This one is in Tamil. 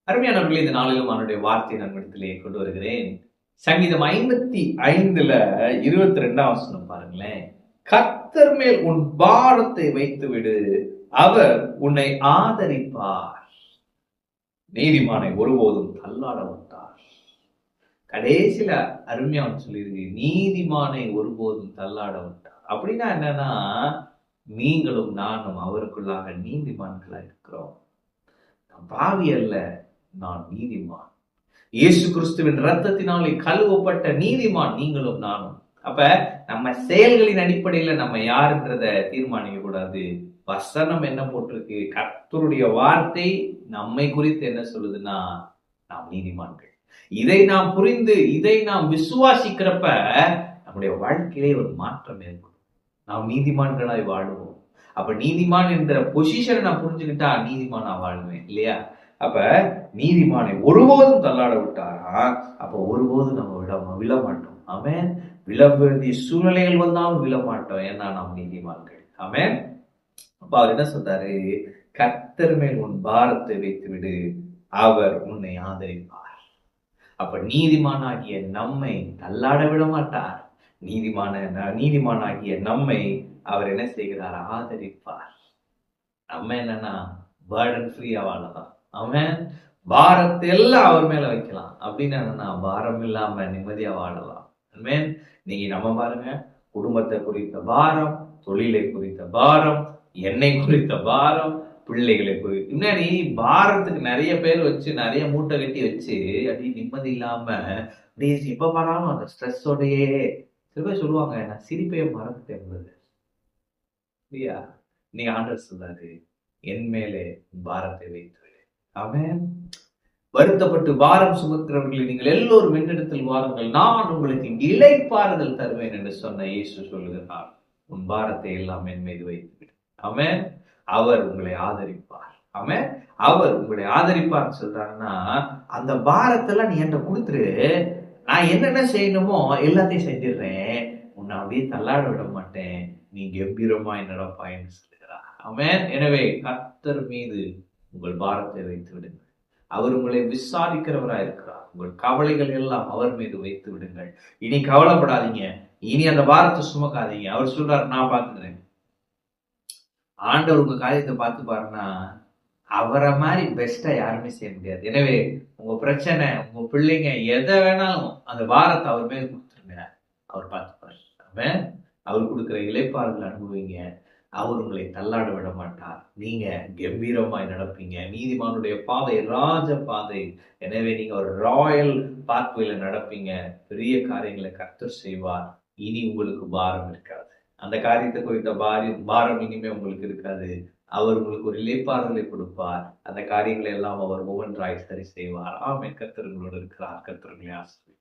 அருமையானவர்களே, இந்த நாளிலும் அவனுடைய வார்த்தையை நம்மிடத்திலே கொண்டு வருகிறேன். சங்கீதம் 55 22 வசனம் பாருங்களேன். கர்த்தர் மேல் உன் பாரத்தை வைத்து விடு, அவர் உன்னை ஆதரிப்பார். நீதிமானை ஒருபோதும் தள்ளாட விட்டார். கடைசியில அருமையா சொல்லியிருக்கு, நீதிமானை ஒருபோதும் தள்ளாட விட்டார். அப்படின்னா என்னன்னா, நீங்களும் நானும் அவருக்குள்ளாக நீதிமான்களா இருக்கிறோம். பாவி அல்ல, நான் நீதிமான். இயேசு கிறிஸ்துவின் இரத்தத்தினாலே கழுவப்பட்ட நீதிமான் நீங்களும் நானும். அப்ப நம்ம செயல்களின் அடிப்படையில நம்ம யாருன்றத தீர்மானிக்க கூடாது. வசனம் என்ன போட்டிருக்கு, கர்த்தருடைய வார்த்தை நம்மை குறித்து என்ன சொல்லுதுன்னா, நாம் நீதிமான்கள். இதை நாம் புரிந்து இதை நாம் விசுவாசிக்கிறப்ப நம்முடைய வாழ்க்கையிலே ஒரு மாற்றம் ஏற்படும். நாம் நீதிமான்களாய் வாழுவோம். அப்ப நீதிமான் என்ற பொசிஷனை நான் புரிஞ்சுக்கிட்டா நீதிமானா வாழ்வேன் இல்லையா? அப்ப நீதிமானை ஒருபோதும் தள்ளாட விட்டாரா, அப்ப ஒருபோதும் நம்ம விழ மாட்டோம். ஆமென். விழ வேண்டிய சூழ்நிலைகள் வந்தாலும் விழ மாட்டோம். ஏன்னா நாம் நீதிமான்கள். ஆமென். அப்ப அவர் என்ன சொல்றாரு, கர்த்தர் மேல் உன் பாரத்தை வைத்து விடு, அவர் உன்னை ஆதரிப்பார். அப்ப நீதிமானாகிய நம்மை தள்ளாட விட மாட்டார். நீதிமானாகிய நம்மை அவர் என்ன செய்கிறார், ஆதரிப்பார். நம்ம என்னன்னா பேர்டன் ஃப்ரீயா வாழலாம். அவன் பாரத்தை எல்லாம் அவர் மேல வைக்கலாம். அப்படின்னு என்னன்னா பாரம் இல்லாம நிம்மதியா வாழலாம். நீங்க நம்ம பாருங்க, குடும்பத்தை குறித்த பாரம், தொழிலை குறித்த பாரம், எண்ணெய் குறித்த பாரம், பிள்ளைகளை குறித்து முன்னாடி பாரத்துக்கு நிறைய பேர் வச்சு நிறைய மூட்டை கட்டி வச்சு அப்படி நிம்மதி இல்லாம அப்படியே இப்ப பாராம அந்த ஸ்ட்ரெஸ்ஸோடையே சில பேர் சொல்லுவாங்க, நான் சிரிப்பையே மறந்துட்டேன் இல்லையா? நீங்க ஆண்டவர் சொல்றாரு, என் மேலே பாரத்தை வைத்து விடு. ஆமென். வருத்தப்பட்டு பாரம் சுமக்கிறவர்களை நீங்கள் எல்லோரும் என்னிடத்தில் வாருங்கள், நான் உங்களுக்கு இளைப்பாறுதல் தருவேன் என்று சொன்ன இயேசு சொல்லுகிறார், உன் பாரத்தை எல்லாம் என் மீது வைத்து விடு. ஆமென். அவர் உங்களை ஆதரிப்பார். ஆமென். அவர் உங்களை ஆதரிப்பார்னு சொல்றாருன்னா, அந்த பாரத்தெல்லாம் நீ என்கிட்ட கொடுத்துரு, நான் என்னென்ன செய்யணுமோ எல்லாத்தையும் செஞ்சிடுறேன், உன்னை அப்படியே தள்ளாட விட மாட்டேன், நீ கம்பீரமாய் நடப்பாய்ன்னு சொல்லுகிறார். ஆமென். எனவே கர்த்தர் மீது உங்கள் பாரத்தை வைத்து விடுங்கள். அவர் உங்களை விசாரிக்கிறவராய் இருக்கிறார். உங்கள் கவலைகள் எல்லாம் அவர் மீது வைத்து விடுங்கள். இனி கவலைப்படாதீங்க, இனி அந்த பாரத்தை சுமக்காதீங்க. அவர் சொல்றாரு, நான் பார்த்துக்கிறேன். ஆண்டவர் உங்க காரியத்தை பார்த்து பாருன்னா, அவரை மாதிரி பெஸ்டா யாருமே செய்ய முடியாது. எனவே உங்க பிரச்சனை, உங்க பிள்ளைங்க எதை வேணாலும் அந்த பாரத்தை அவர் மேல கொடுத்துருங்க, அவர் பார்த்துப்பாரு. அவன் அவர் கொடுக்குற இளைப்பாறுதல் அனுபவிங்க. அவர் உங்களை தள்ளாட விட மாட்டார். நீங்க கம்பீரமாய் நடப்பீங்க. நீதிமானுடைய பாதை ராஜ பாதை. எனவே நீங்க ஒரு ராயல் பாத்வேல நடப்பீங்க. பெரிய காரியங்களை கர்த்தர் செய்வார். இனி உங்களுக்கு பாரம் இருக்காது. அந்த காரியத்தை குறித்த பாரம் இனிமே உங்களுக்கு இருக்காது. அவர் உங்களுக்கு ஒரு இளைப்பாறுதலை கொடுப்பார். அந்த காரியங்களை எல்லாம் அவர் ஒவ்வொன்றாய் சரி செய்வார். ஆமென். கர்த்தர் உங்களோடு இருக்கிறார். கர்த்தர் உங்களை ஆசீர்வதிப்பார்.